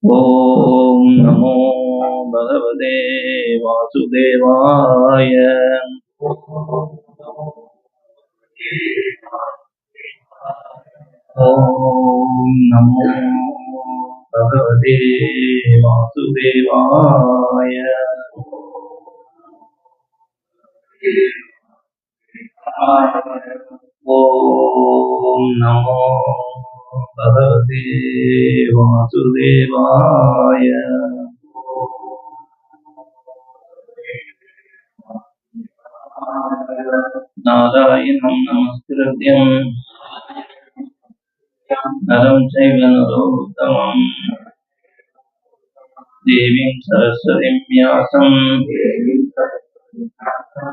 Om Namo Bhagavate Vasudevaya. Om Namo Bhagavate Vasudevaya. Om Namo Bhagavate Vasudevaya. Narayanam Namaskrityam Naram Chaiva Narottamam Devim Saraswatim Vyasam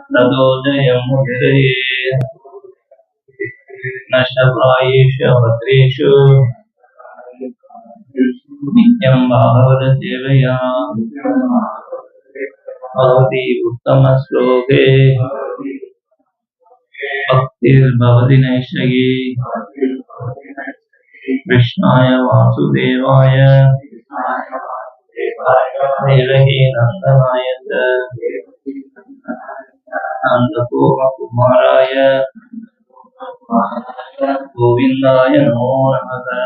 Tado Jayamudare Nashaprayesha Bhadreshu Nityam Bhavara Sevaya Bhavati Uttama Sloke Bhaktir Bhavati Naishagi Krishnaya Vasudevaya Devahi Nandanaya Nandakoma Kumaraya Govindaya Namo Namaha.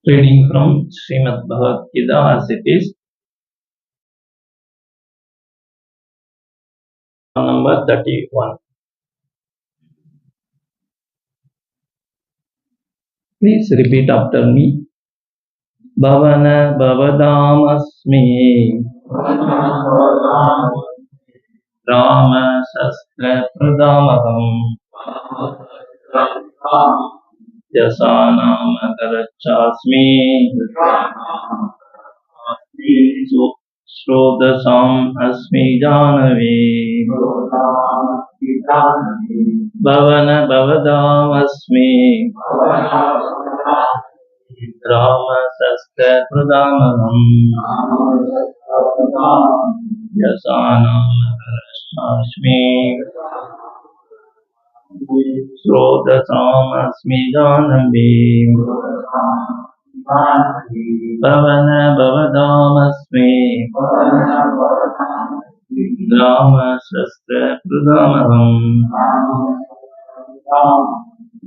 Reading from Srimad Bhagavad Gita as it is, number 31. Please repeat after me. Bhavana Bhavadam Asmi Rama Sastra Pradamaham Yasanam Karachasmi Srodasam Asmi Janavi Bhavana Bhavadam Asmi Rama Sastra Pradamaham Yasanam Karachasmi Srodasam Asmi Janavi Bhavana Bhavadam Asmi Rama Sastra Pradamaham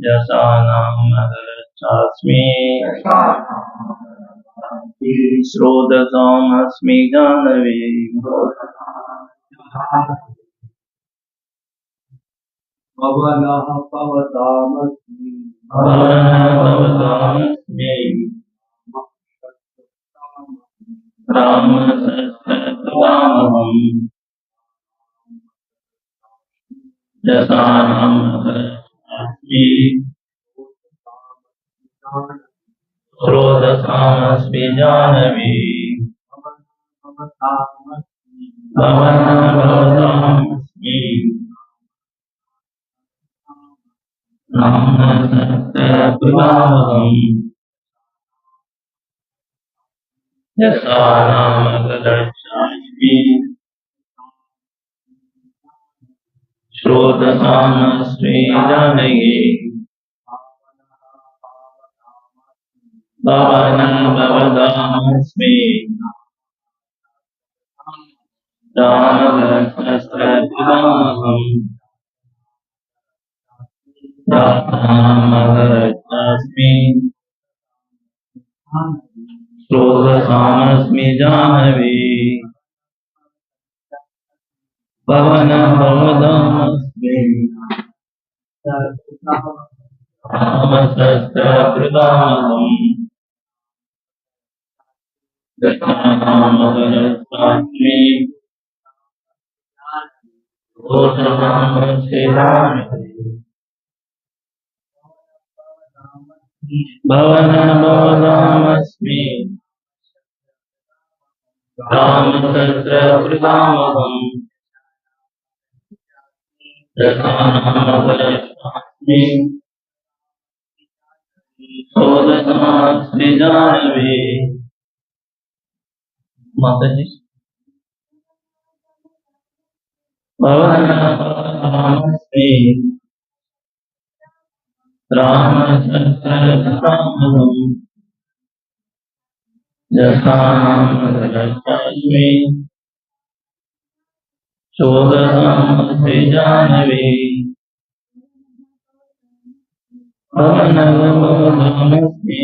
Yasanam Karachasmi Srodasam Asmi Janavi Bhavana Bhavadam Asmi Rama Sastra Pradamaham Yasanam Karachasmi Srodasam Asmi Janavi Bhavana Bhavadam Asmi Rama Sastra Pradamaham यथानामकदर्शामि श्रोतसामस्मि Janaki भवनं भवदामस्मि रामभक्तस्तपितामहम् यथानामकदर्शास्मि श्रोतसामस्मि जानवी भवनं भवदामस्मि रामशस्त्रकृतामहम् यथानामकदर्शास्मि श्रोतसामस्मि जानवी भवनं भवदामस्मि रामशस्त्रकृतामहम् यथानामकदर्शास्मि श्रोतसामस्मि जानवी माताजी भवनं भवदामस्मि रामचन्द्रकृतामहम् यथानामकदर्शास्मि श्रोतसामस्मि जानवी भवनं भवदामस्मि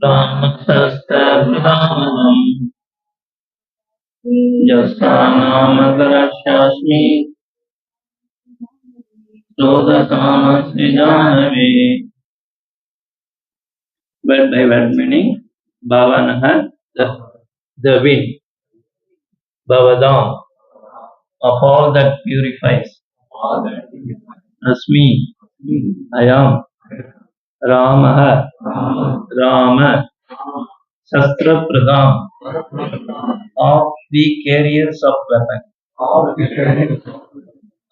रामशस्त्रकृतामहम् यथानामकदर्शास्मि श्रोतसामस्मि Janvi. Word by word meaning. Bhavanaha, the wind. Bhavadam, of all that purifies. Asmi, I am. Ramaha, Rama. Shastra Pradam, of the carriers of weapon.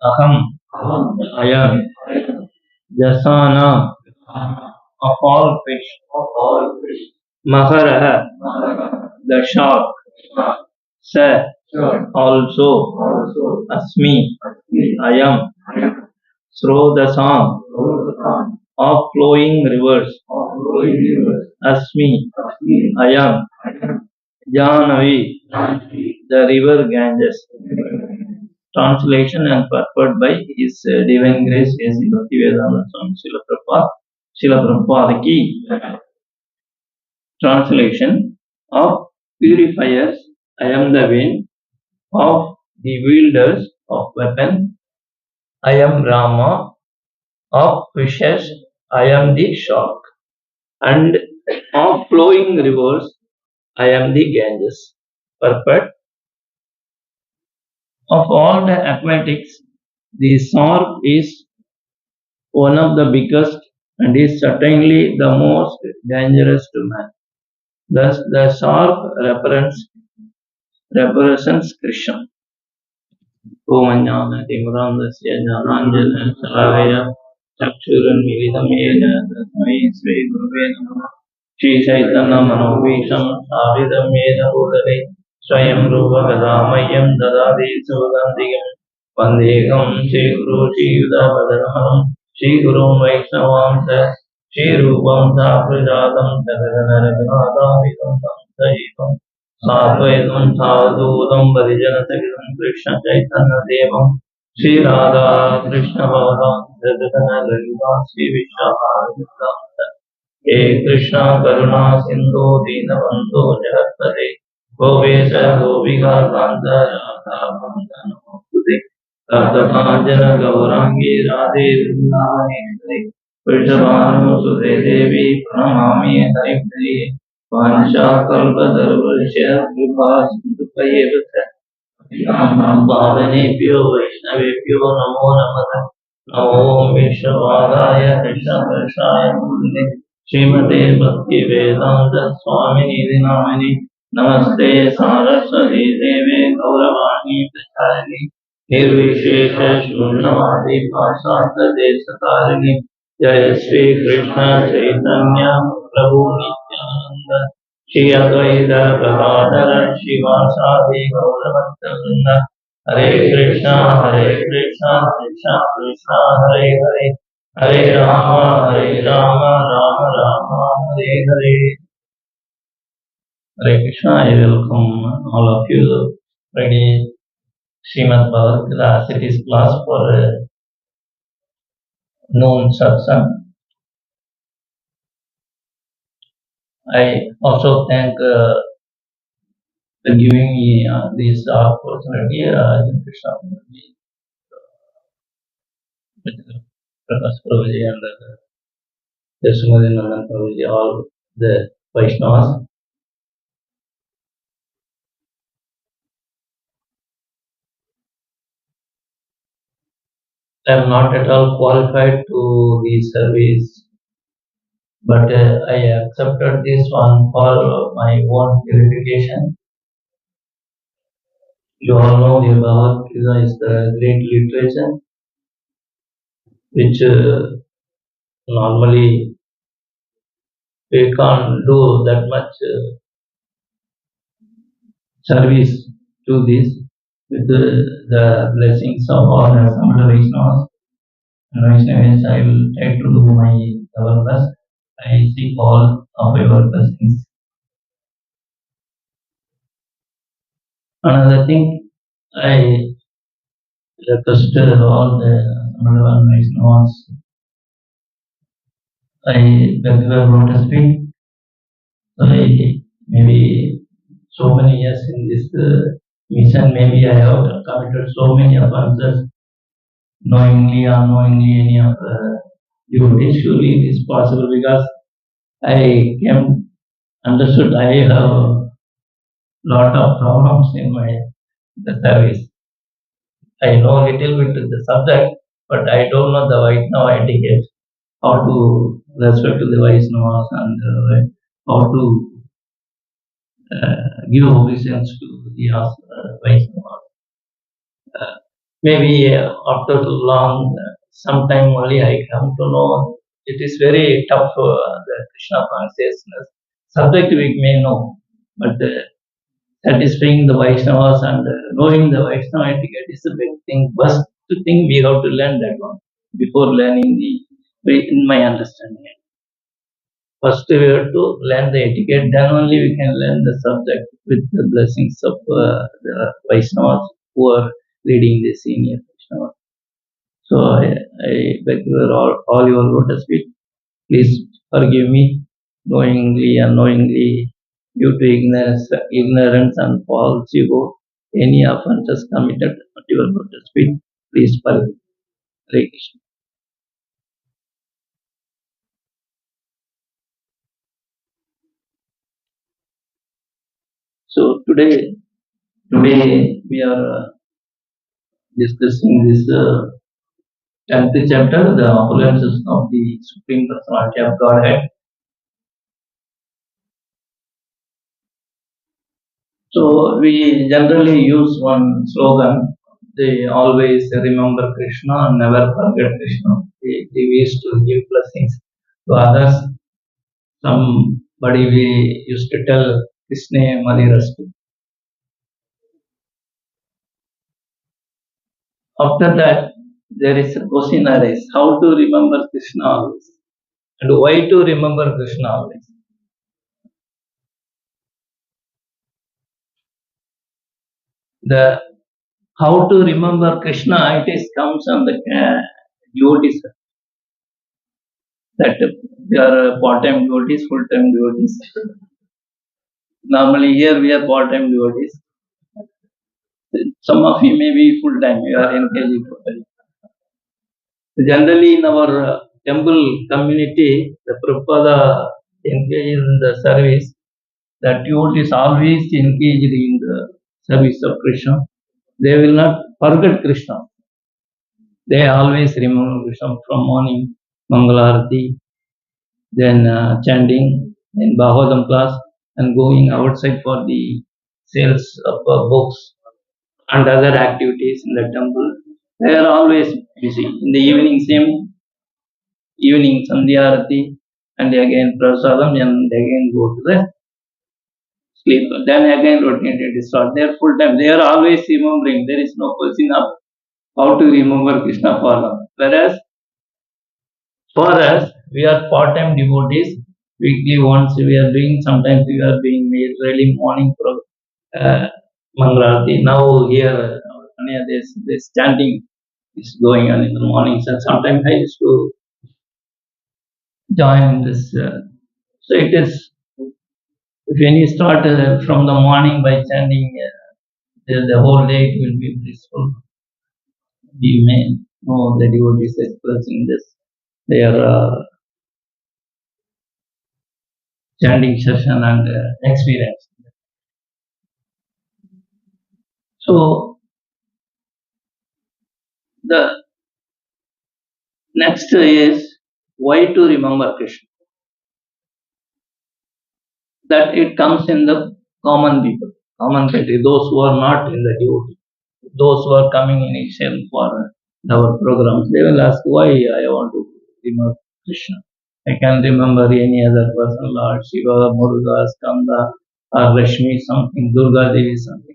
Aham, I am. Jasana, of all fish. Maharaha, the shark. Sa, also. Asmi, I am. Srodasam, of flowing rivers. Asmi, I am. Jahnavi, the river Ganges. Translation and purport by His Divine Grace A.C. Bhaktivedanta Swami Srila Prabhupada. Srila Prabhupada ki. Translation of purifiers, I am the wind. Of the wielders of weapons, I am Rama. Of fishes, I am the shark. And of flowing rivers, I am the Ganges. Purport. Of all the aquatics, the shark is one of the biggest and is certainly the most dangerous to man. Thus, the shark represents Krishna. Om Jnanatimirandasya Jnananjana Salavaya Chakshurunmilitam Yena Tasmai Shri Gurave Namah. Shri Chaitanya Manobhisham Savidam Yena Bhutale Swayam Rupa Kadamayam Dadadi Sudandiyam Vandegam Shri Guru Shri Yudhavadaram Shri Guru Vaishnavam Shri Rupam Saprajatam Sagadana Raghunathavidam Sajivam Sadvaitam Sadhutam Varijanasagiram Krishna Chaitanya Devam Shri Radha Krishna Balaram Jadadana Lalita Shri Vishakha He Krishna Karuna Sindhu Deenabandhu Jagatpate Govesa Govika Kanta Radha Kanta Namokute Kartakanjana Gaurangi Radhe Vrindavani Sri Vrishabhanu Sute Devi Pranamami Haripri Vansha Kalpatarvashya Kripa Sindhupayevata Bhavanebhyo Vaishnavebhyo Namo Namaha Namo Vishwavadaya Krishna Prashaya Murtine Srimate Bhakti Vedanta Swamini Dinamini Namaste Saraswati Deve Gauravani Pracharani Nirvishesha Shunyavadi Pasanta Desatarini Jai Shri Krishna Chaitanya Prabhu Nityananda Shri Advaita Gadadhara Shivasadi Gauravakta Hare Krishna Krishna Krishna Hare Hare Hare Rama Rama Rama Hare Hare. Hare Krishna, I welcome all of you Friday Srimad Bhagavad Gita Cities class for noon satsang. I also thank for giving me this opportunity, Krishna Prabhuji, Prakash Prabhuji, and Nrsimha Prabhuji, all the Vaishnavas. I am not at all qualified to the service, but I accepted this one for my own purification. You all know the Bhagavad Gita is the great literature which normally we can't do that much service to this with the blessings of all the Vaishnavas and Vaishnavas. I will try to do my level best. I seek all of your blessings. Another thing, I requested all the Vaishnavas. I beg your lotus feet. Maybe so many years in this mission, maybe I have committed so many offenses, knowingly or unknowingly, any of the devotees. Surely it is possible because I came understood I have lot of problems in the service. I know little bit the subject, but I don't know the Vaishnava etiquette, how to respect to the Vaishnavas and how to give obeisance to the Vaishnavas. Maybe after long, sometime only I come to know it is very tough the Krishna consciousness subject we may know, but satisfying the Vaishnavas and knowing the Vaishnava etiquette is a big thing. First thing we have to learn that one before learning the in my understanding. First we have to learn the etiquette, then only we can learn the subject with the blessings of the Vaishnavas who are leading the senior Vaishnavas. So I beg all your lotus feet, please forgive me knowingly, unknowingly, due to ignorance and false ego, any offenses committed at your lotus feet, please forgive. Hare Krishna. So today we are discussing this 10th chapter, the opulences of the Supreme Personality of Godhead. So we generally use one slogan, they always remember Krishna and never forget Krishna. They used to give blessings to others. Somebody we used to tell Krishna Malirastu. After that, there is a question arises, how to remember Krishna always? And why to remember Krishna always? The how to remember Krishna, it is comes on the devotees. That we are part-time devotees, full-time devotees. Normally here we are part-time devotees. Some of you may be full-time, you are engaged totally. Generally in our temple community, the Prabhupada engaged in the service. The devotees always engaged in the service of Krishna. They will not forget Krishna. They always remember Krishna from morning, Mangalarati, then chanting in Bhagavatam class, and going outside for the sales of books and other activities in the temple. They are always busy. In the evening, same evening Sandhyarati, and again Prasadam, and again go to the sleep. Then again routine it is start. They are full time. They are always remembering. There is no question of how to remember Krishna for them. Whereas for us, we are part-time devotees. Weekly once we are doing. Sometimes we are doing really morning Mangalarti. Now here, this chanting is going on in the mornings, and sometimes I used to join this. So it is when you start from the morning by chanting, the whole day it will be blissful. We may know the devotees expressing this their chanting session and experience. So the next is why to remember Krishna. That it comes in the common people, common category, those who are not in the devotee, those who are coming initial for our programs, they will ask why I want to remember Krishna. I can remember any other person, Lord Shiva, Muruga, Skanda, or Rashmi, something, Durga Devi, something.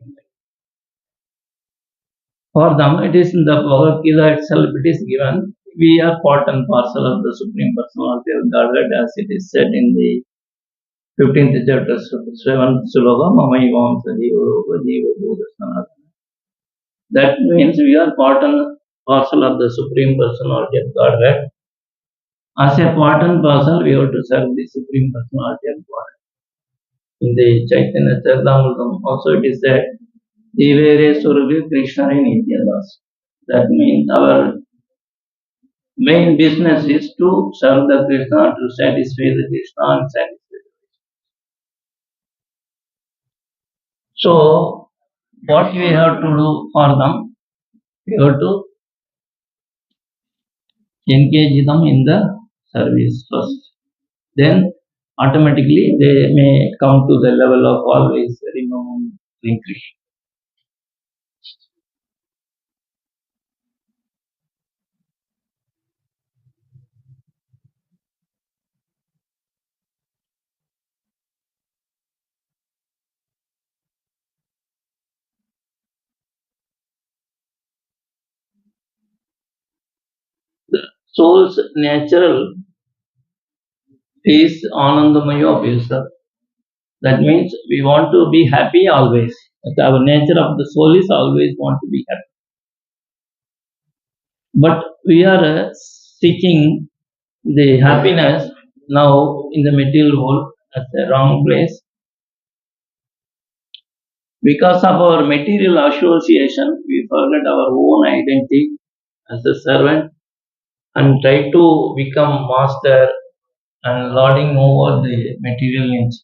For them, it is in the Bhagavad Gita itself, it is given. We are part and parcel of the Supreme Personality of Godhead, as it is said in the 15th chapter, 7th sloka, Mamaivam Sajiva Jiva Buddha Sanatana. That means we are part and parcel of the Supreme Personality of Godhead. As a part and parcel, we have to serve the Supreme Personality of Godhead. In the Chaitanya Charitamrita also it is said, Divere Surga Krishna in Nityadas. That means our main business is to serve the Krishna, to satisfy the Krishna and satisfy. So, what we have to do for them? We have to engage them in the service first. Then, automatically, they may come to the level of always remembering Krishna. The soul's natural is Anandamaya of yourself. That means we want to be happy always. Our nature of the soul is always want to be happy. But we are seeking the happiness now in the material world at the wrong place. Because of our material association, we forget our own identity as a servant and try to become master and lording over the material needs.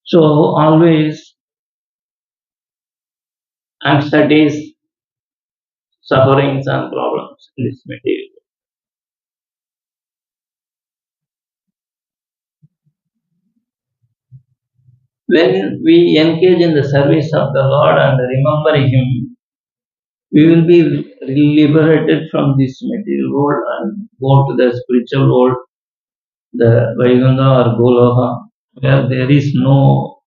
So always anxieties, sufferings and problems in this material. When we engage in the service of the Lord and remember Him, we will be liberated from this material world and go to the spiritual world, the Vaikuntha or Goloka, where there is no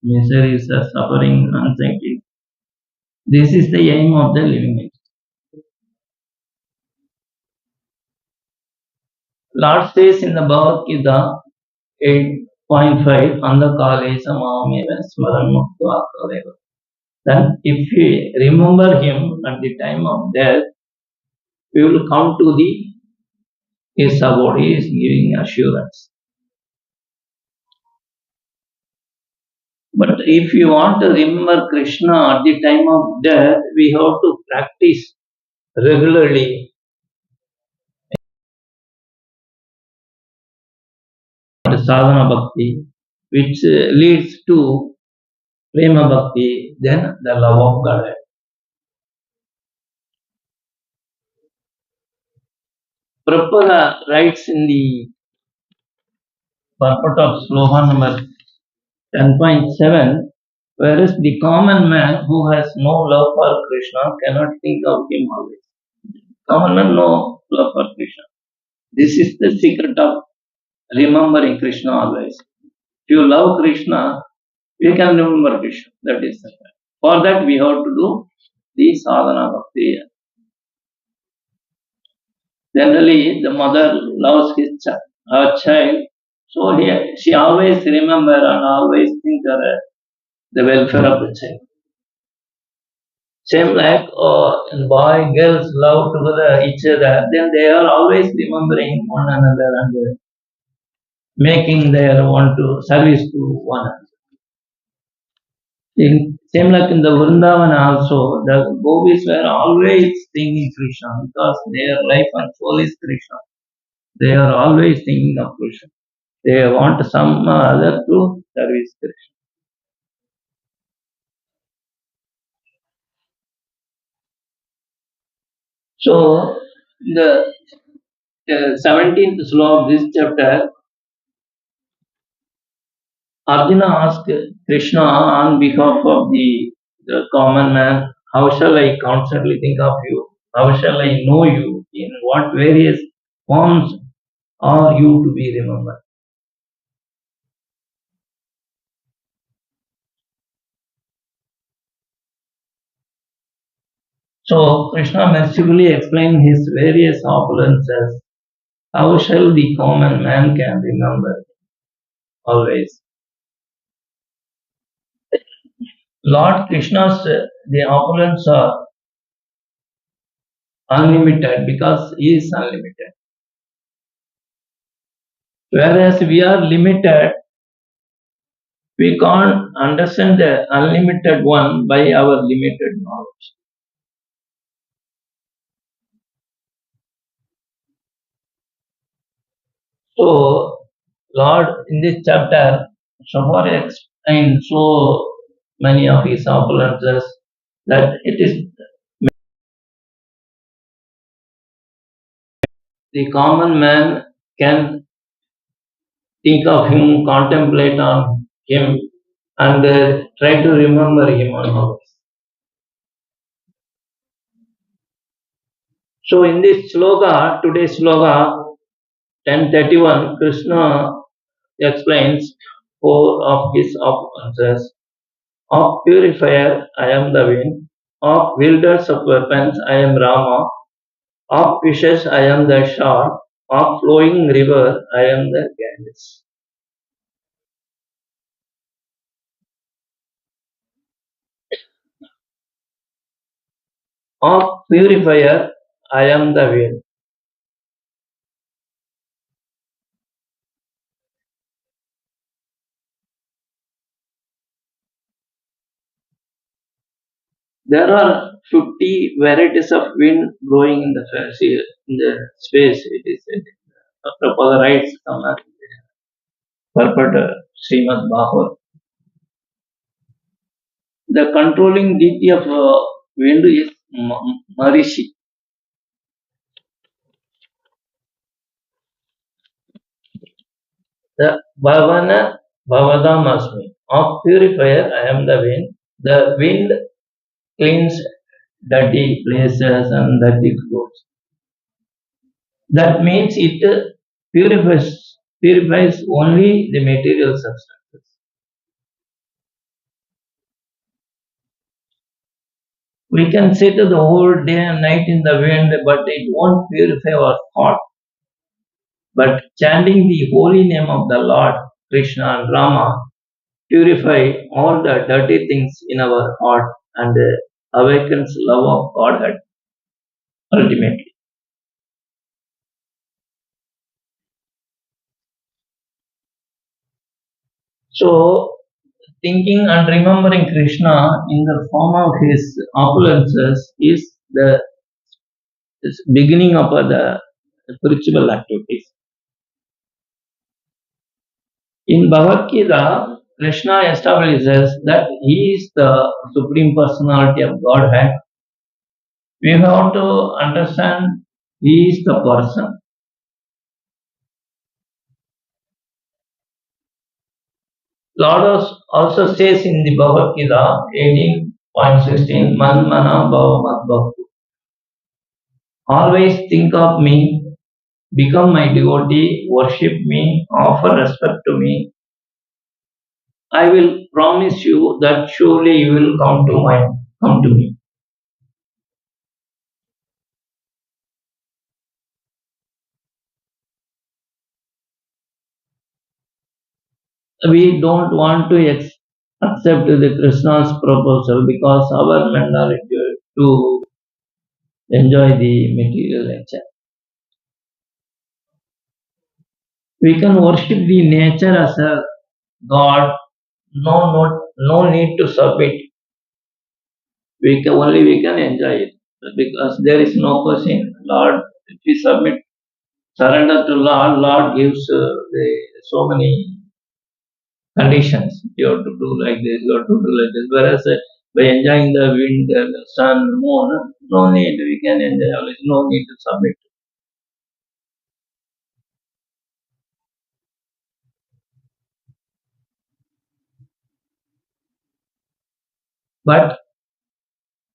miseries or suffering, anxiety. This is the aim of the living. Lord says in the Bhagavad Gita 8.5, Andakale samameva smaran mukta kaleva. Then if we remember him at the time of death, we will come to the his body is giving assurance. But if you want to remember Krishna at the time of death, we have to practice regularly sadhana bhakti, which leads to prema bhakti, then the love of God. Prabhupada writes in the purport of sloka number 10.7, whereas the common man who has no love for Krishna cannot think of him always. Common man no love for Krishna. This is the secret of remembering Krishna always. you love Krishna, we can remember Krishna. That is the fact. For that, we have to do the sadhana of the. Generally, the mother loves her child, so she always remember and always think of the welfare of the child. Same like boy, girls love together each other, then they are always remembering one another and making their want to service to one another. Same like in the Vrindavan also, the gopis were always thinking Krishna because their life and soul is Krishna. They are always thinking of Krishna. They want some other to service Krishna. So the 17th sloka of this chapter, Arjuna asked Krishna on behalf of the common man, how shall I constantly think of you? How shall I know you? In what various forms are you to be remembered? So Krishna mercifully explained his various opulences. How shall the common man can remember always? Lord Krishna's the opulence are unlimited because he is unlimited. Whereas we are limited, we can't understand the unlimited one by our limited knowledge. So, Lord in this chapter, Shafar explained so many of his opulences that it is the common man can think of him, contemplate on him, and try to remember him always. So in this sloka, today's sloka 1031, Krishna explains four of his opulences. Of purifier, I am the wind. Of wielders of weapons, I am Rama. Of fishes, I am the shark. Of flowing river, I am the Ganges. Of purifier, I am the wind. There are 50 varieties of wind blowing in the in the space. It is said. Prabhupada writes somewhere purport Srimad Bhagavad. The controlling deity of wind is Marishi. The Bhavana Bhavadamasmi. Of purifier, I am the wind. The wind cleans dirty places and dirty clothes. That means it purifies only the material substances. We can sit the whole day and night in the wind, but it won't purify our thought. But chanting the holy name of the Lord, Krishna and Rama, purify all the dirty things in our heart and awakens love of Godhead ultimately. So, thinking and remembering Krishna in the form of his opulences is the beginning of the spiritual activities. In Bhagavad Gita, Krishna establishes that he is the Supreme Personality of Godhead. We have to understand he is the person. Lord also says in the Bhagavad Gita 18.16, Manmana Bhava Madbhaktu. Always think of me, become my devotee, worship me, offer respect to me, I will promise you that surely you will come to me. We don't want to accept the Krishna's proposal because our mentality to enjoy the material nature. We can worship the nature as a God. No need to submit. We can enjoy it because there is no question. Lord, if we surrender to Lord, Lord gives so many conditions. You have to do like this, you have to do like this. Whereas by enjoying the wind, the sun, moon, no need. We can enjoy. There is no need to submit. But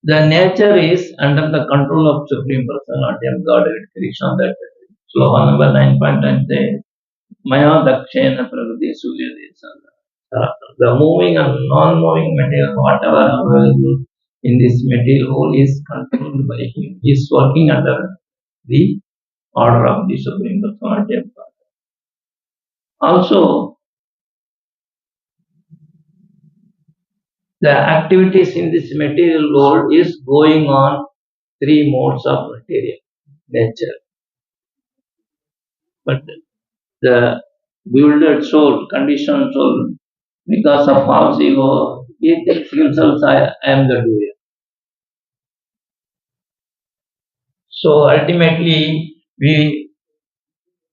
the nature is under the control of Supreme Personality of Godhead, Krishna. That slogan number 9.9 says, Maya Dakshena Prakriti Surya Desa. The moving and non-moving material, whatever available in this material world is controlled by him, is working under the order of the Supreme Personality of God. Also, the activities in this material world is going on three modes of material nature. But the bewildered soul, conditioned soul, because of false ego, he thinks himself, I am the doer. So ultimately, we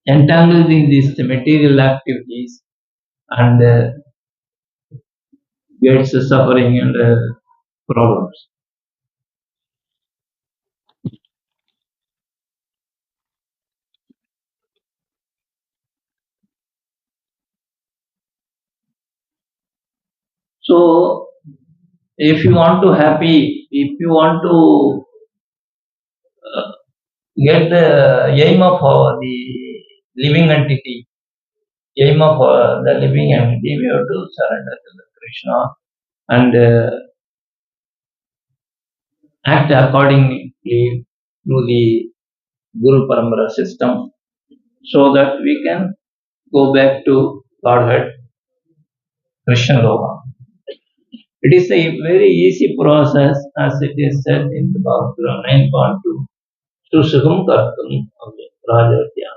entangled in these material activities and gets suffering and problems. So if you want to happy, if you want to get the aim of the living entity, aim of the living entity, we have to surrender to the Krishna and act accordingly through the Guru Parampara system so that we can go back to Godhead, Krishna Loka. It is a very easy process as it is said in the Bhagavad 9.2. Susukham kartum Rajartya.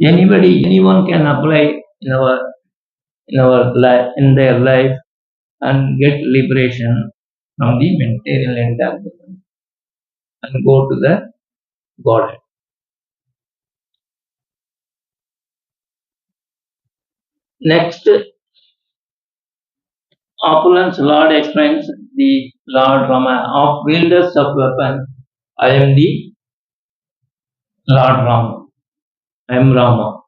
Anyone can apply in their life and get liberation from the material entanglement and go to the Godhead. Next, opulence Lord explains the Lord Rama of wielders of weapon. I am the Lord Rama. I am Rama.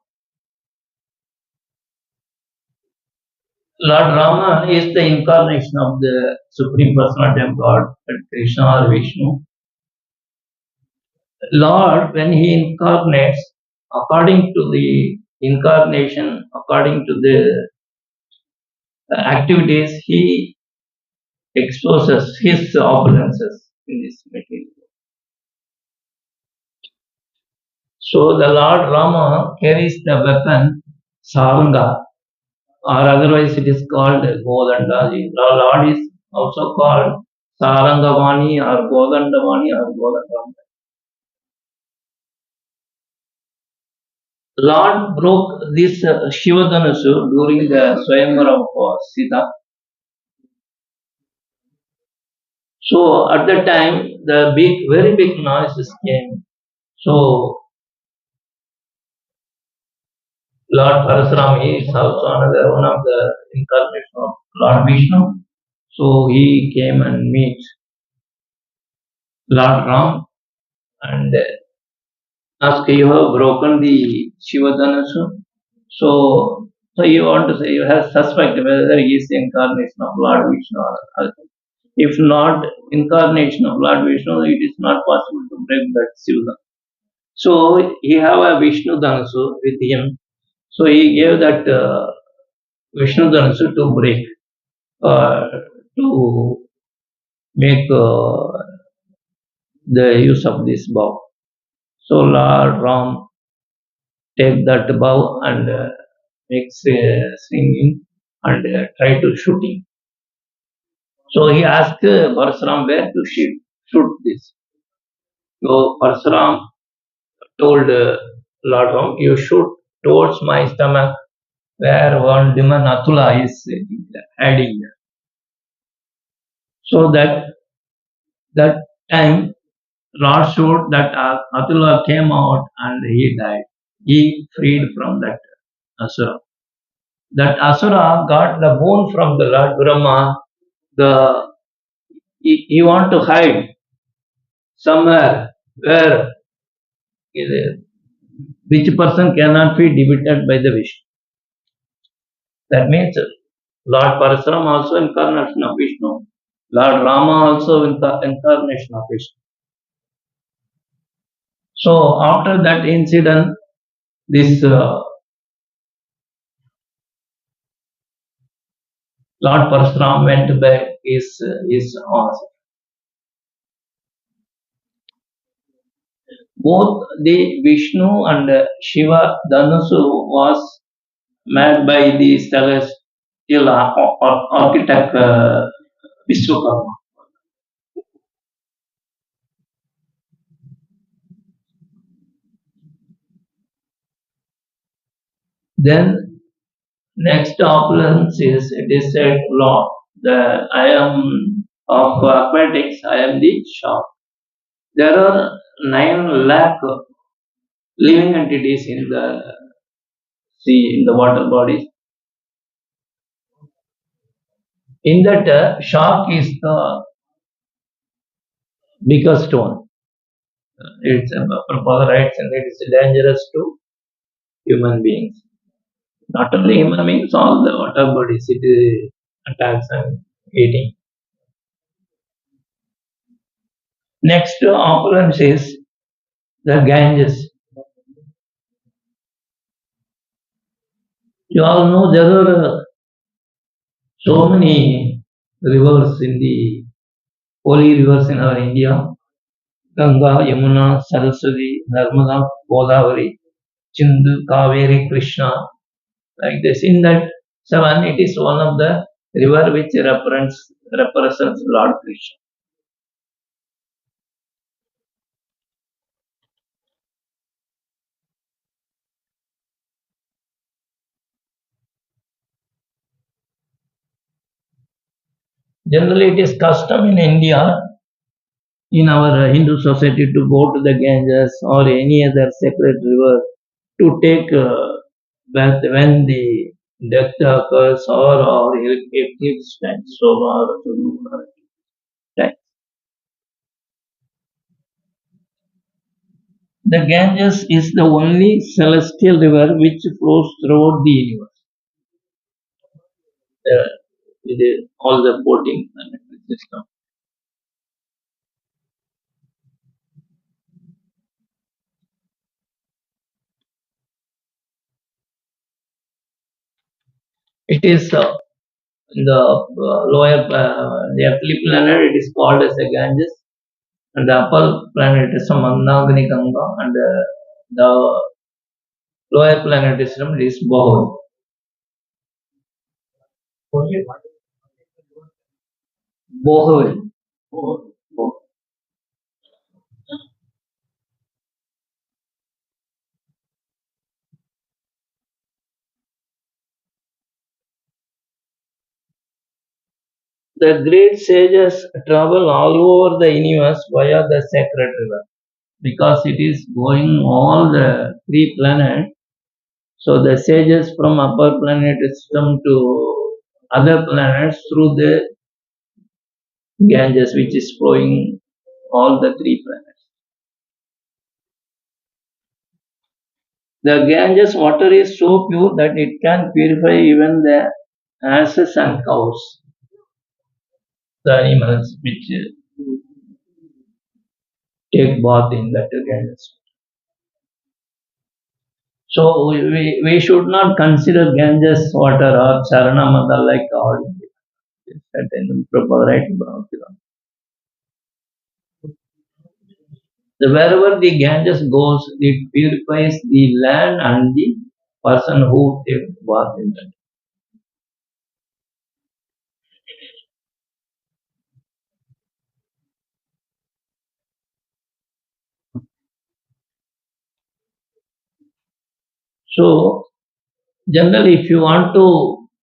Lord Rama is the incarnation of the Supreme Personality of God, Krishna or Vishnu. Lord, when he incarnates, according to the incarnation, according to the activities, he exposes his opulences in this material. So the Lord Rama carries the weapon Saranga, or otherwise it is called Godanda. The Lord is also called Sarangavani or Godandavani or Godandavani. Lord broke this Shivadhanusu during the Swayamvara of Sita. So at that time, the very big noises came. So Lord Parasuram is also another one of the incarnation of Lord Vishnu. So he came and meet Lord Ram and asked, you have broken the Shivadhanusu. So you want to say you have suspect whether he is the incarnation of Lord Vishnu or other. If not incarnation of Lord Vishnu, it is not possible to break that Shivadhanusu. So he have a Vishnu Dhanusu with him. So he gave that Vishnu Dhanusu to break, to make the use of this bow. So Lord Ram take that bow and makes singing and try to shoot him. So he asked Parasuram where to shoot this. So Parasuram told Lord Ram, you shoot towards my stomach where one demon Atula is hiding. So that time Lord showed that Atula came out and he died. He freed from that Asura. That Asura got the bone from the Lord Brahma. He want to hide somewhere where which person cannot be defeated by the Vishnu. That means Lord Parasuram also incarnation of Vishnu. Lord Rama also incarnation of Vishnu. So after that incident, this Lord Parasuram went back his house. Both the Vishnu and Shiva Dhanusu was made by the celestial architect Vishwakarma. Then next opulence is it is said Lord. I am of aquatics, I am the shark. There are 9 lakh living entities in the sea, in the water bodies. In that, shark is the biggest one. It's Prabhupada writes and it is dangerous to human beings. Not only human beings, all the water bodies it attacks and eating. Next occurrence is the Ganges. You all know there are so many rivers in the holy rivers in our India. Ganga, Yamuna, Saraswati, Narmada, Godavari, Chindu, Kaveri, Krishna, like this. In that seven, it is one of the river which represents Lord Krishna. Generally, it is custom in India, in our Hindu society, to go to the Ganges or any other sacred river to take bath when the death occurs or eclipse times. So, time. The Ganges is the only celestial river which flows throughout the universe. With all the 14 planetary system. It is in the the earthly planet, it is called as a Ganges, and the upper planet is a Mandagani Ganga, and the lower planet system is Bohol. Bohol. The great sages travel all over the universe via the sacred river because it is going all the 3 planets. So the sages from upper planet system to other planets through the Ganges, which is flowing all the 3 planets. The Ganges water is so pure that it can purify even the asses and cows, the animals which take bath in that Ganges. So we should not consider Ganges water or Charanamata like all certain proper right about it. Wherever the Ganges goes, it purifies the land and the person who take bath in that. So generally, if you want to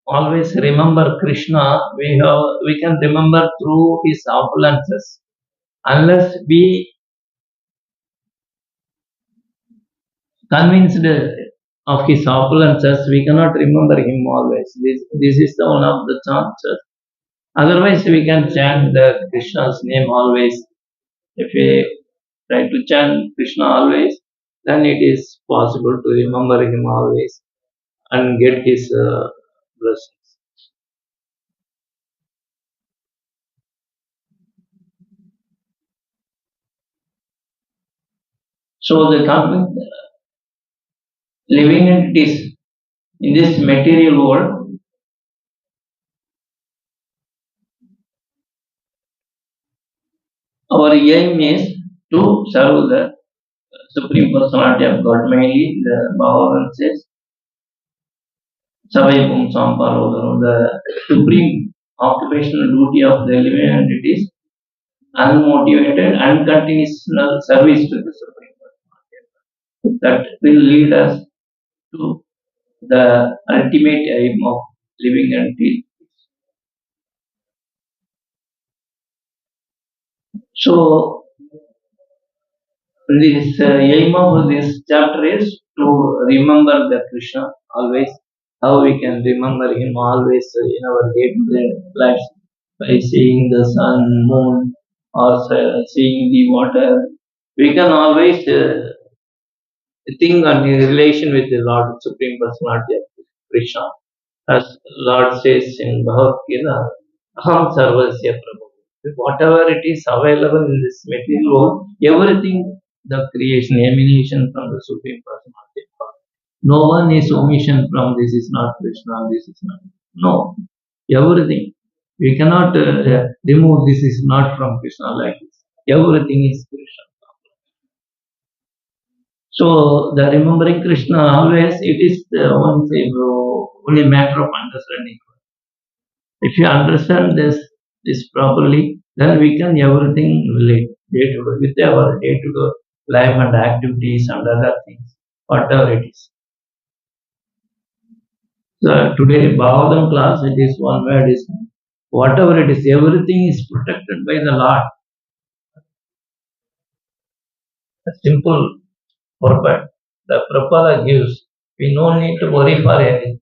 always remember Krishna, we can remember through his opulences. Unless we convinced of his opulences, we cannot remember him always. This is the one of the chances. Otherwise, we can chant the Krishna's name always. If we try to chant Krishna always, then it is possible to remember him always and get his blessings. So the living entities in this material world, our aim is to serve the Supreme Personality of God. Mainly, the Bhagavan says, Savai Pumsam Parodharo, the supreme occupational duty of the living entities, unmotivated and continual service to the Supreme Personality. That will lead us to the ultimate aim of living entities. So, this aim of this chapter is to remember the Krishna always. How we can remember him always in our day-to-day lives by seeing the sun, moon, or seeing the water. We can always think on in relation with the Lord Supreme Personality of Krishna. As Lord says in Bhagavad Gita, Aham Sarvasya Prabhu. Whatever it is available in this material world, everything the creation, emanation from the Supreme Personality of God. No one is omission from this is not Krishna, this is not. No, everything. We cannot remove this is not from Krishna like this. Everything is Krishna. So the remembering Krishna always it is the only matter of understanding. If you understand this properly, then we can everything relate day to day with our day to day life and activities and other things, whatever it is. So today Bhagavatam class it is one word is whatever it is, everything is protected by the Lord. A simple purpose. The Prabhupada gives. We no need to worry for anything.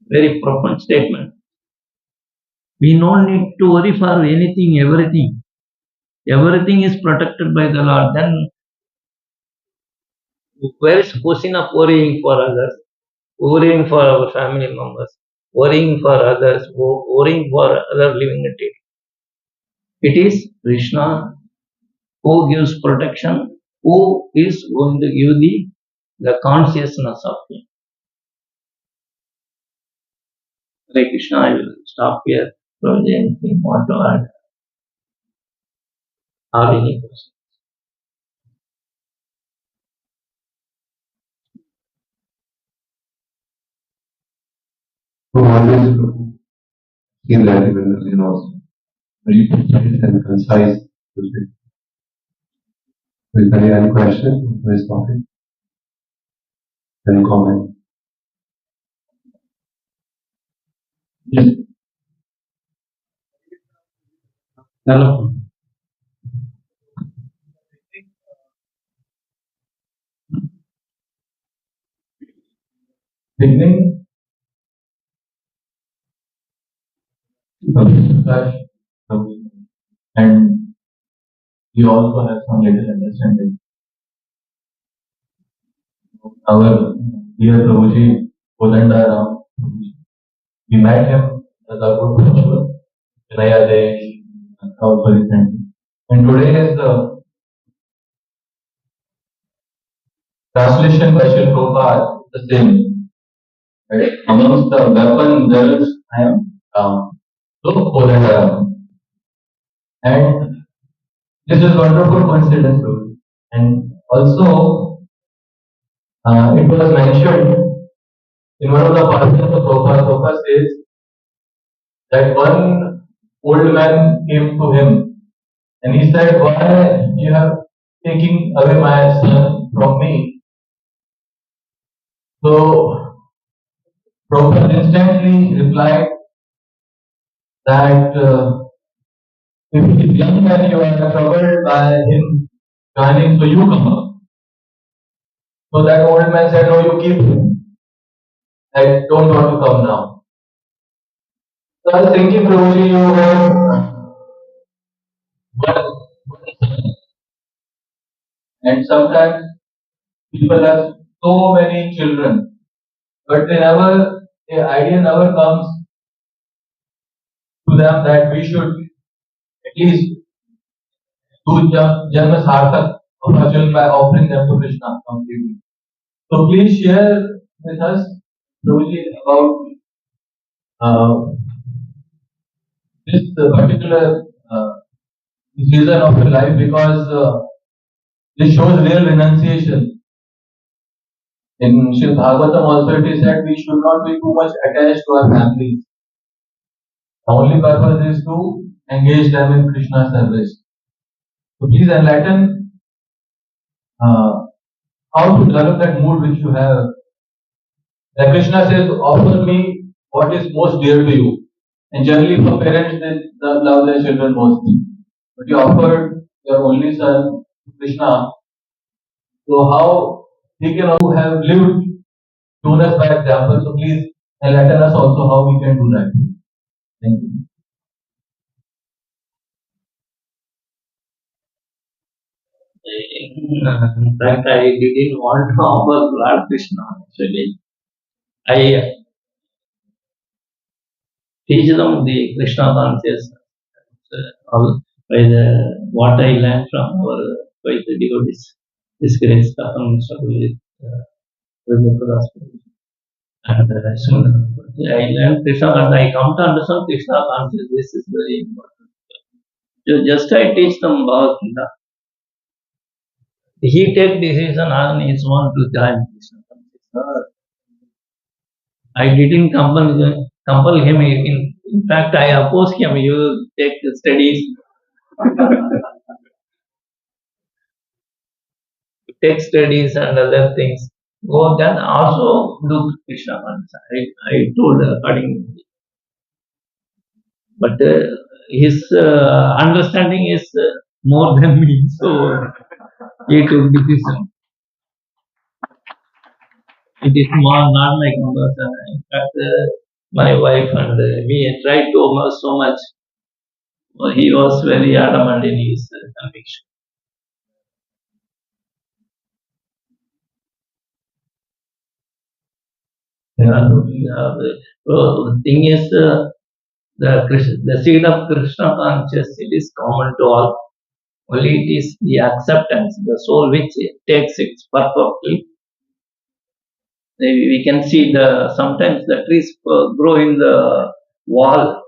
Very profound statement. We no need to worry for anything, everything. Everything is protected by the Lord. Then where is question of worrying for others, worrying for our family members, worrying for others, worrying for other living entities? It is Krishna who gives protection, who is going to give the consciousness of Him. Hare Krishna, I will stop here. Prabhuji, anything want to add? Or any question? So always feel that very precise and concise. Is there any question to this topic? Any comment? Yes. Hello. Beginning of discussion, and you also have some little understanding. Our dear Prabhuji, Kodandaram, we met him as our good principal, Vinaya Desh, and also recently. And today is the Translation by Srila Prabhupada is the same. Right? Amongst the weapon there is I am Ram. So Poland I am. And this is wonderful coincidence, Prabhuji. And also it was mentioned in one of the passages of Prabhupada. Prabhupada says that one old man came to him and he said, "Why you have taken away my son from me?" So Prabhupada instantly replied that if he is young and you are troubled by him joining, so you come up. So that old man said, "No, you keep him. I don't want to come now." So I was thinking, Prabhuji, you have one son, and sometimes people have so many children, but the idea never comes to them that we should at least do Janma Sarthak of our children by offering them to Krishna completely. So please share with us, Prabhuji, about uh, this particular season of your life because this shows real renunciation. In Sri Bhagavatam also it is said we should not be too much attached to our families. The only purpose is to engage them in Krishna service. So please enlighten uh, how to develop that mood which you have. Like Krishna says, offer me what is most dear to you. And generally for parents, they love their children most. But you offered your only son to Krishna. So how he can also have lived, shown us by example. So please enlighten us also how we can do that. Thank you. In fact, I didn't want to offer Lord Krishna actually. I teach them the Krishna consciousness. By the what I learned from our by the devotees. This grace from with the gospel. And soon I learned Krishna and I come to understand Krishna consciousness. This is very important. Just I teach them Bhagavad Gita. He take decision on his own to join Krishna consciousness. I didn't compel him. In fact, I oppose him. You take the studies, take studies and other things. Go then also do Krishna consciousness. I told accordingly. But his understanding is more than me. So he took decision. It is more not like numbers. In fact, my wife and me tried to almost so much. He was very adamant in his conviction. The thing is, the seed of Krishna consciousness, it is common to all. Only it is the acceptance, the soul which takes it perfectly. We can see sometimes the trees grow in the wall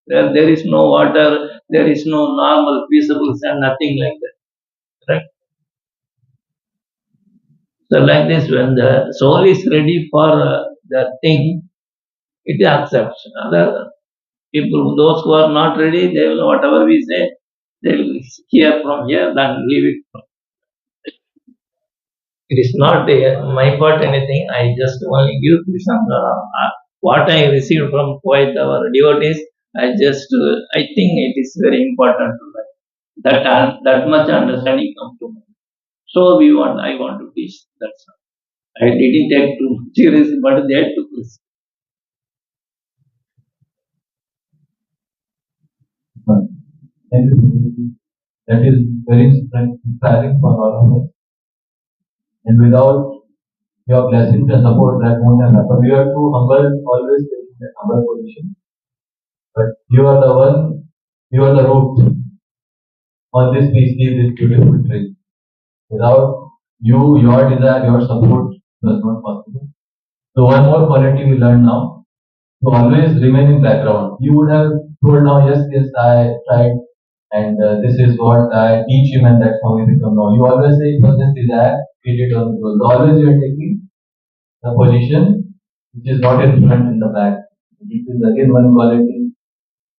where there is no water, there is no normal feasible and nothing like that. Correct? So like this, when the soul is ready for the thing, it accepts. Other people, those who are not ready, they will whatever we say, they will hear from here, then leave it. It is not my part anything. I just only give Krishna. What I received from quite our devotees, I think it is very important to learn. That much understanding come to me. So I want to teach. That's all. I didn't take too serious, but they took this. Thank you. That is very inspiring for all of us. And without your blessings and support, that won't have happened. We are too humble, always taking that humble position. But you are the one, you are the root. On this we see this beautiful tree. Without your desire, your support was not possible. So one more quality we learn now, to always remain in background. You would have told now, yes, yes, I tried, and this is what I teach him, and that's how he become now. You always say, it was just desire, we did on the goal. So always you are taking the position which is not in front, in the back. This is again one quality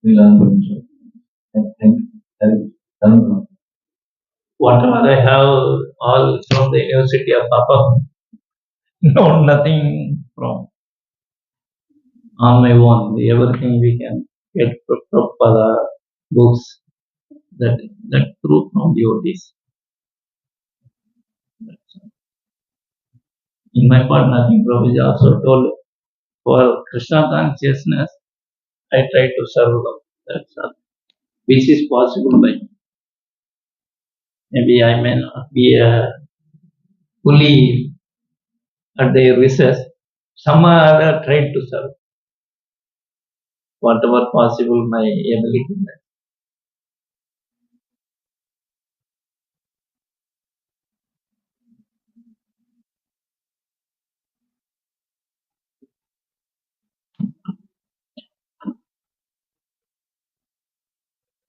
we learn from Krishna. And thank you. Thank you. Whatever I have, all from the University of Papa. No, nothing from on my own. Everything we can get from Prabhupada books. That truth from devotees. In my part, nothing. Prabhuji also told for Krishna consciousness, I try to serve them. That's all. Which is possible by me. Maybe I may not be fully at their wishes. Some other try to serve. Whatever possible, my ability.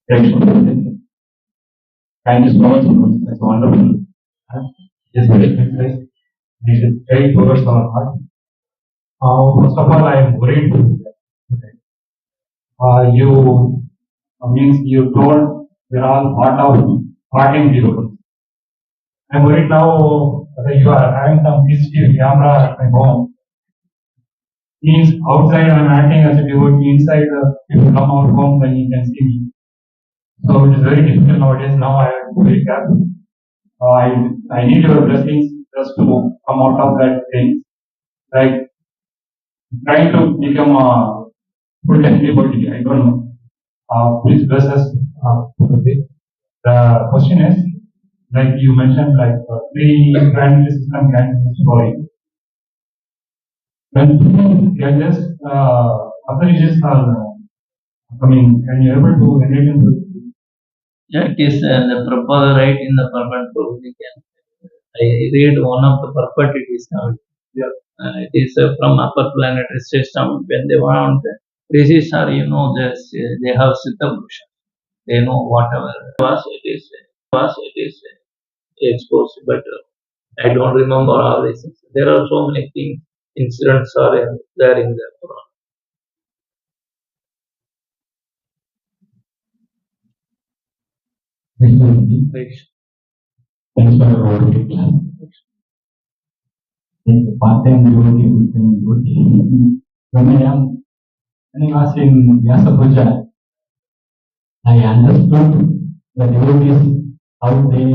Thank you. Thank you so much. That's wonderful. Yes, very good. It is very towards our heart. First of all, I am worried. You means you told we're all part in devotees. I'm worried now whether you are having some CCTV camera at my home. Means outside I'm acting as a devotee, inside if you come out home then you can see me. So it is very difficult nowadays. Now I am very careful. I need your blessings just to come out of that thing. Like trying to become a full devotee. I don't know. Please bless us. The question is, like you mentioned, like three grand system can story. When can just authorities are coming, and you're able to relate into Yeah, it is the Prabhupada right in the permanent Prabhuji. I read one of the purport it is now. yeah. It is from upper planetary system when they want rishis are they have Siddha Purusha. They know whatever it is exposed, but I don't remember all these things. There are so many things, incidents are there in the Quran. Right. Thanks for your wonderful class. Part-time devotee, full-time devotee. When I was in Vyasa Puja, I understood the devotees how they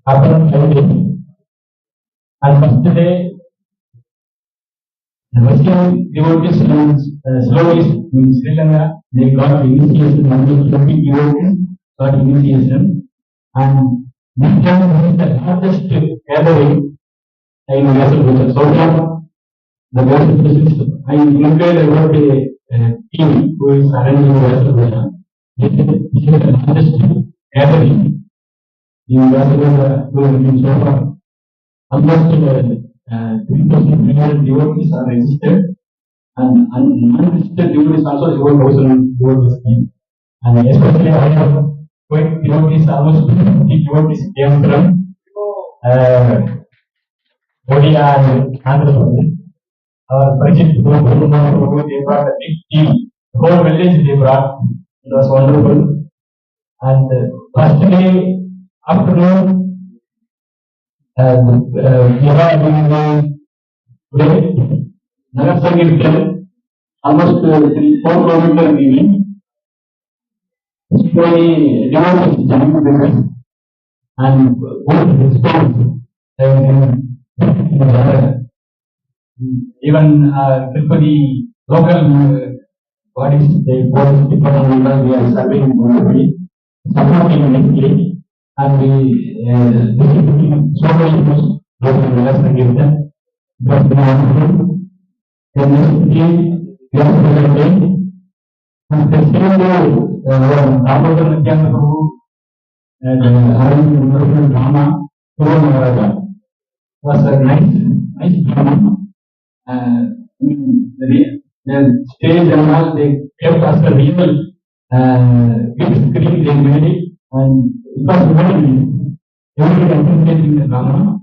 happen 5 days. And first day, the Western devotees slowly in Sri Lanka, they got initiation, only 20 devotees got initiation. And this time was the largest gathering in Vyasa Puja. So far, the Vyasa Puja system. I inquired about a team who is arranging Vyasa Puja. This is the largest gathering in Vyasa Puja so far. Almost 3,300 devotees are registered, and non-registered devotees also over 1,000 devotees came. And especially I have quite devotees, almost 50 devotees came from Odia and Andhra Pradesh. Our Prajit they brought a big team. The whole village they brought. It was wonderful. And first day afternoon, we have been today, Nrsimha almost 3-4 kilometers maybe. Slowly devotees joined with us and good response. Even Tripoli local bodies, they both depend on we are serving globally, supporting nicely, and we distributing so many books local leaders and give them. But now, the next day, we are presenting, and the same day, Damodar Nityananda Prabhu and Arun wonderful drama, Maharaja. Was a nice drama. I mean, the stage and all they kept as a real big screen they made it, and it was very appreciating the drama.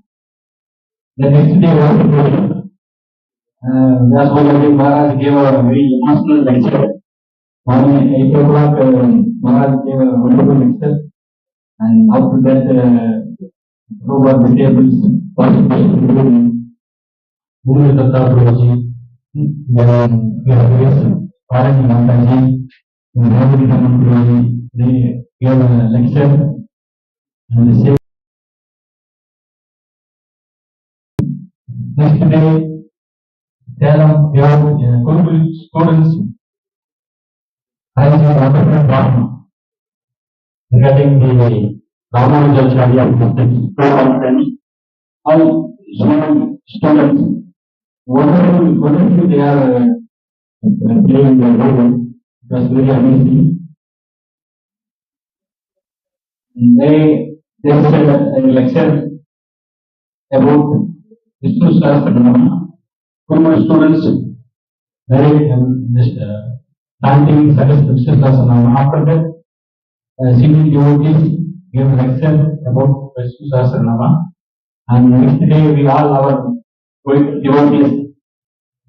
The next day was the program. That's why Maharaj gave a very emotional lecture. Morning 8 o'clock, Maharaj gave a wonderful lecture, and after that, group of disciples participated. Guru Datta Prabhuji, then various parent Mataji, Prabhuji Prabhuji, they gave a lecture and they say next day Salem Gurukul students arranged a wonderful drama regarding the Ramanujacharya program. All small students, wonderful they are playing the role. It was very amazing. They said a lecture about Vishnu Sahasranama. Kurma students very just chanting Vishnu Sahasranama. After that, singing devotees gave a lecture about Vishnu Sahasranama. And next day, we all our devotees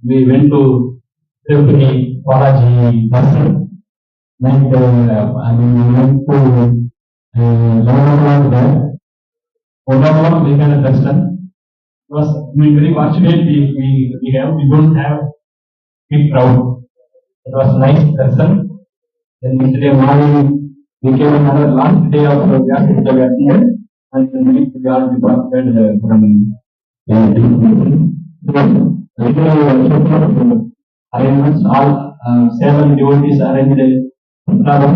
we went to Tirupati Balaji Darshan. And I mean, we went to 11 o'clock there. 1 o'clock we had a darshan. It was very fortunate we don't have big crowd. It was nice darshan. Then next day morning we came another last day of Vyasa and then we all departed from destination. It was really super arrangements. All 7 devotees arranged prasadam.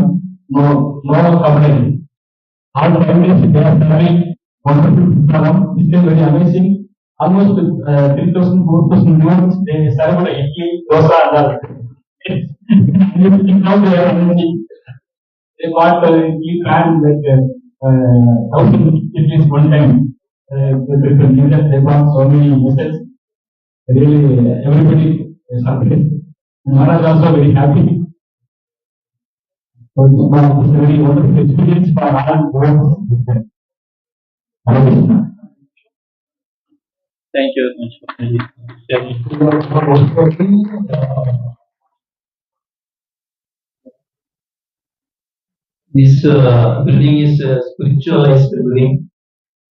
No complaining. All families they are serving wonderful prasadam. This is very amazing. Almost 3,000, 4,000 devotees they served idli, dosa, and all. Now they are arranging. They bought idli can like 1,000 idlis one time. They bought so many vessels. Really, everybody is surprised. Maharaj also very happy. So it's a very wonderful experience for all devotees. Hare Krishna. Thank you very much for sharing. This building is a spiritualized building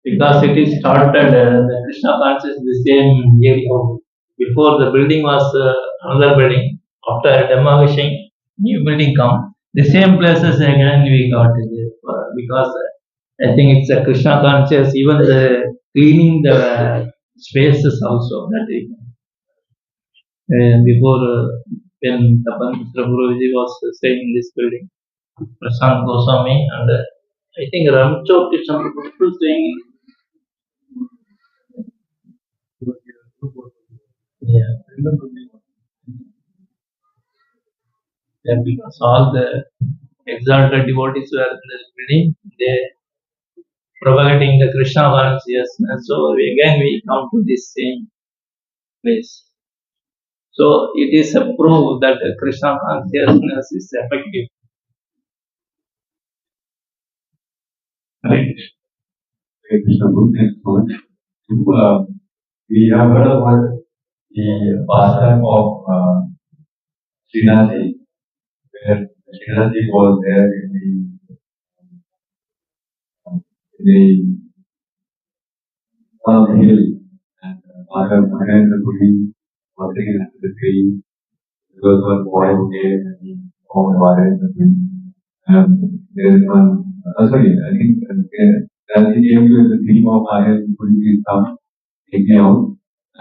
because it is started the Krishna conscious the same area. Before the building was another building. After demolishing, new building come. The same places again we got it because I think it's a Krishna conscious. Even the cleaning the spaces also that before when Tapan Prabhuji was staying in this building. Prasant Goswami and I think Ramchok is some people staying. Yeah, yeah, because all the exalted devotees were in this building, they propagating the Krishna consciousness. So again we come to this same place. So it is a proof that Krishna consciousness is effective. Right? Hare Krishna Guru, thanks so much. We have heard about the pastime of Srinathji, where Srinathji was there in the on the hill, and Maharaj Puri was sitting under the tree. There was one boy who came and he found Maharaj Puri. There is one, sorry, I think as he came to the theme of Maharaj Puri, please come, take me out,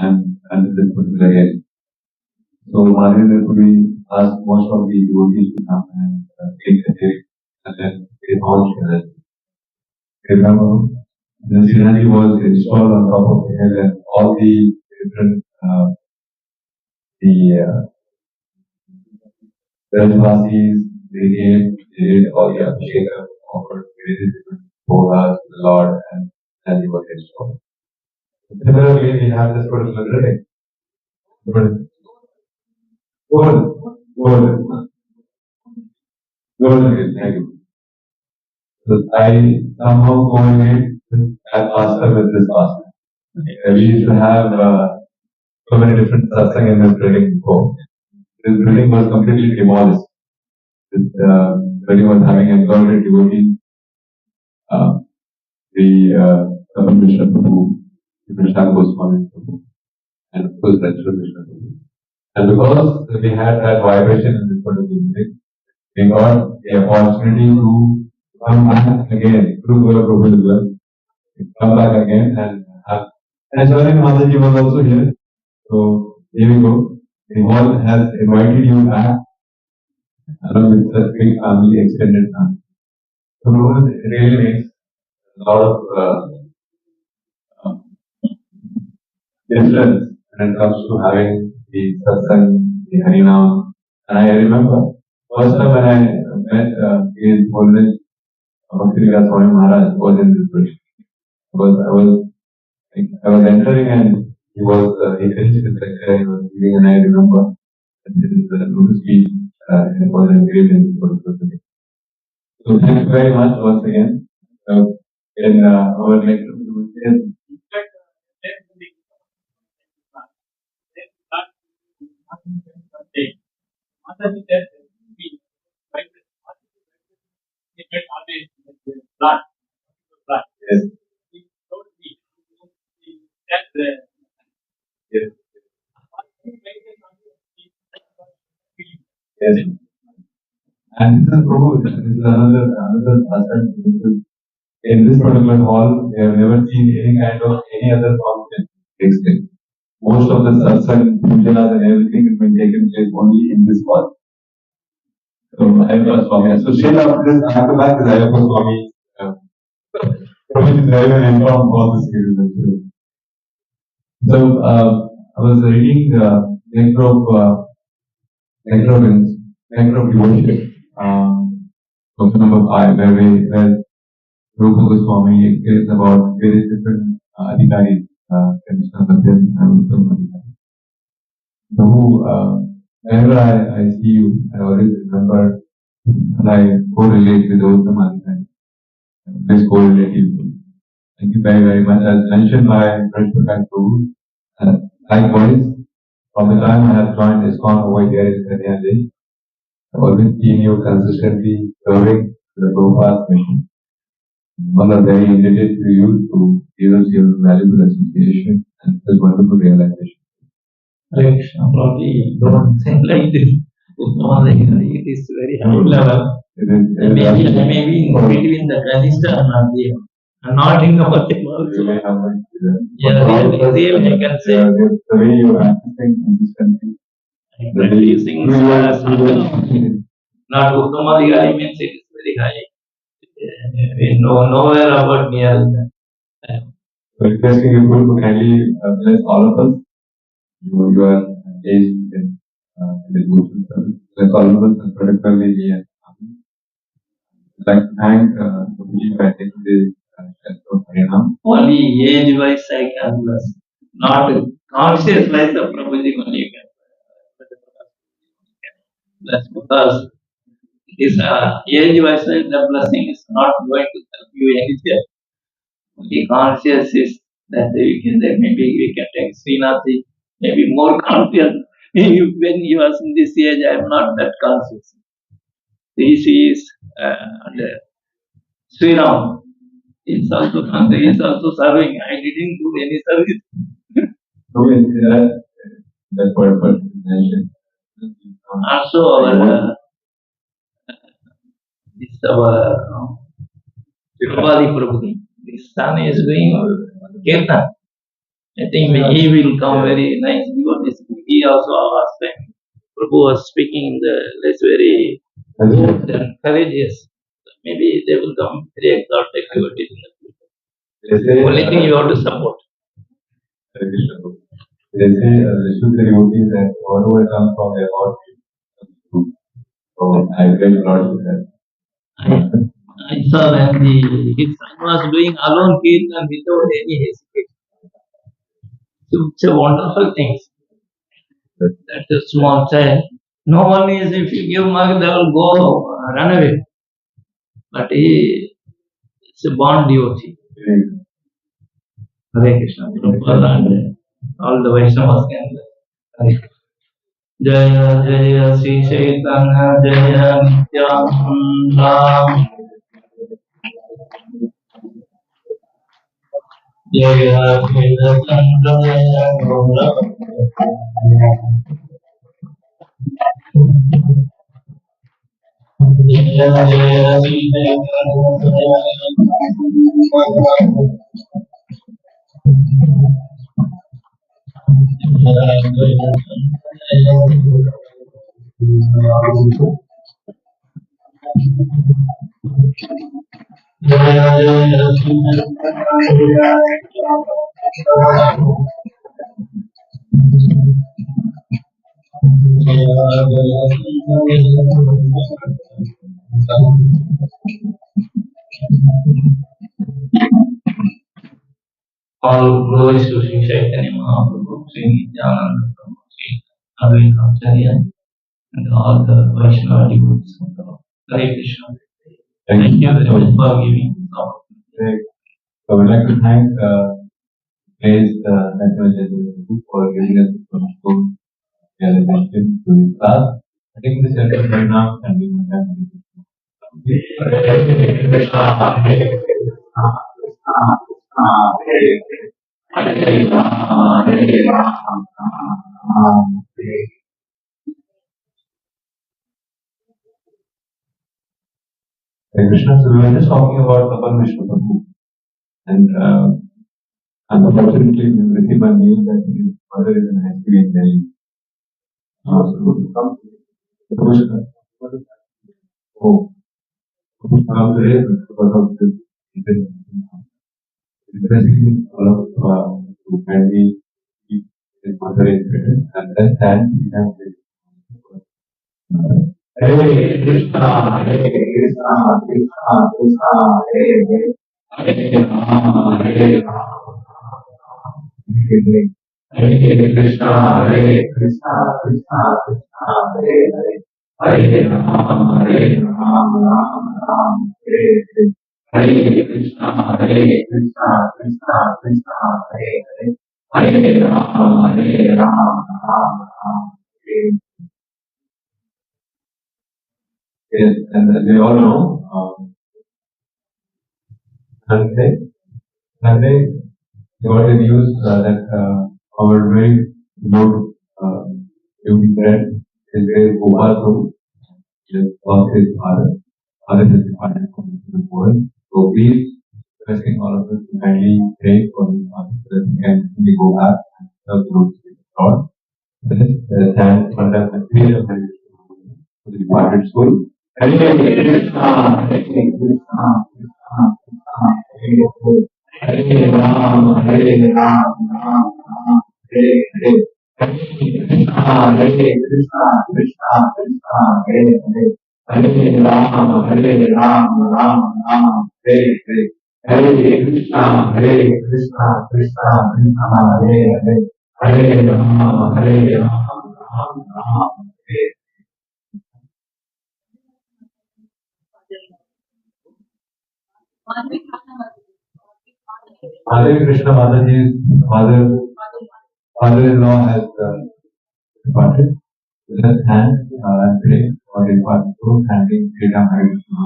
and this particular area. So Maharaj Puri asked most of the devotees to come and take the day, and then they all shared. Remember, the scenery was installed on top of the hill, and all the different the Rajvasis they did all the Abhishekam, offered various different bhogas to the Lord, and and he was restored. Similarly, we have this particular building. Golden. Golden, thank you. So I somehow coordinate this pastor with this pastor. We used to have so many different satsang in this building before. This building was completely demolished. This building was having embroidered devotees. The Krishna Prabhu, Krishna Goswami Prabhu, and of course Rachel Krishna Prabhu. And because we had that vibration in this particular building, we got the opportunity to come back again through Guru Prabhu as well. We come back again and have. And Chaitanya Mataji was also here. So here we go. The hall has invited you back along with the big family, extended family. So Prabhu, it really makes a lot of difference when it comes to having the satsang, the harinam. And I remember first time when I met His Holiness Bhakti Swami Maharaj was in this building. I was entering and he finished his lecture, he was giving, and I remember that his notice speech it was engraved in this particular building. So thank you very much once again. In our next yes. Yes. Yes. And this is Prabhu, this is another aspect. In this particular hall, we have never seen any other function takes place. Most of the satsang, pujas and everything has been taken place only in this hall. So Ayappa Swami. So straight after this, after that is Ayappa Swami. Prabhuji is very well informed about this case. So I was reading Nectar of Devotion, question number 5, where Rupa Goswami explains about various different adhikaris, Krishna, Satyan, and Uttam adhikari. So whenever I see you, I always remember and I correlate with Uttam adhikari. Let's correlate you. Thank you very, very much. As mentioned by Prabhuji Prabhu, likewise, from the time I have joined ISKCON over here in Chaitanya, I've always seen you consistently serving the Prabhupada's mission. All are very indebted to you to give us your valuable association and such wonderful realization. Hare Krishna, probably don't say like this. It is very high level. Maybe I may be in between the Kanishta and Madhya. I'm not in our team also. Yeah, really I can say. The way you are acting consistently. Using not Uttamadigali means it is very high. We know nowhere about near that. Requesting you to kindly bless all of us. You are engaged in the devotional service. Bless all of us, and particularly me and family. I'd like to thank Prabhuji for taking this Shastra Harinam. Only age wise I can bless. Not conscious wise of Prabhuji only you can bless because it is age wise the blessing is not going to help you anything. Only conscious is that we can maybe we can take Srinathi, maybe more conscious. When he was in this age, I am not that conscious. This is Sri Ram. He is also serving. I didn't do any service. So that's what I mentioned. Also our Prabhuji Prabhuji. His son is doing Kirtan. I think he will come very nice because he also last time Prabhu was speaking in the less very good and courageous. Maybe they will come very exalted devotees in the future. Only thing you have to support. They say the Shuddha devotees that whatever comes from their heart comes true. So I pray the Lord with that. I saw when his son was doing alone kirtan without any hesitation. So it's a wonderful thing. That's a small child. No one is, if you give mug, they will go run away. But he is a born devotee. Hare Krishna. Prabhupada and all the Vaishnavas can. Hare Jaya Jaya Sri Chaitanya Jaya Nityananda Jaya Krishna Jaya Gaura Jaya Jaya Sri Jaya Jaya All glories to Sri Chaitanya Mahaprabhu, Sri Nityananda Prabhu, Sri Advaita Acharya, and all the Vaishnava devotees. Hare Krishna. Thank you very much for giving this opportunity. So I would like to thank Grace Nrsimha for giving us this wonderful realization to this class. I think this session right now and we will have Hare Krishna, Hare Krishna, Hare Rama, Hare Rama, Hare Krishna. So we were just talking about Kapil Vishnu Prabhu, and unfortunately we received a news that his mother is in ICU in Delhi. So come to oh, come today because of this event. Basically, all of to kindly keep his mother in prayer and then stand we can Hare Krishna, Hare Krishna, Krishna Krishna, Hare Hare, Hare Rama, Hare Rama, Hare Krishna, Hare Krishna, Krishna Krishna, Hare Hare, Hare Rama, Hare Rama, Rama Rama, Hare Hare. Hare Krishna, Hare Krishna, Krishna Krishna, Hare Hare, Hare Rama, Hare Rama, Rama Rama, Hare. Yes, and as we all know, Sunday got the news that our very good beauty friend, his great Gopal Prabhu, just lost his father. Father has departed from the world. So please, requesting all of us to kindly pray for his father so that he can really go back and serve the Lord. This thanks for the material of the departed soul. Hare Krishna, Hare Krishna, Krishna Krishna, Hare Rama, Hare Rama, Rama Rama, Hare Hare. Hare Krishna, Krishna Krishna, Hare Hare. Hare Rama, Hare Rama, Rama Rama, Hare Hare. Hare Krishna, Hare Krishna, Krishna Krishna, Hare Hare. Hare Rama, Hare Rama, Rama Rama, Hare. Hare Krishna Mataji's father-in-law has departed. Let us hand and pray for the departed soul, handing Krishna Hare Krishna.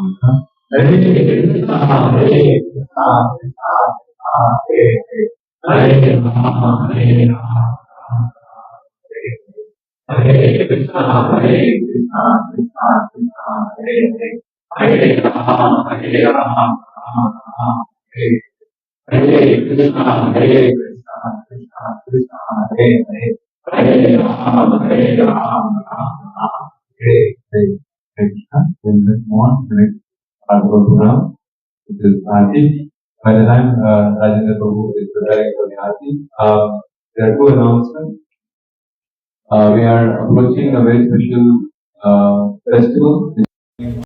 Hare Krishna, Hare Krishna, Krishna Krishna, Hare Hare. Hare Rama, Hare Rama, Rama Rama, Hare Hare. Hare Krishna, Hare Krishna, Krishna Krishna, Hare Hare. Hare Rama, Hare Rama, Rama Rama, Hare Hare Krishna, Hare Krishna, Krishna Krishna, Hare Hare. Hare Rama, Hare Rama, Rama Rama, Hare Hare. Hare Krishna. We'll move on to the next part of the program, which is Aarti. By the time Rajendra Prabhu is preparing for the Aarti, there are two announcements. We are approaching a very special festival.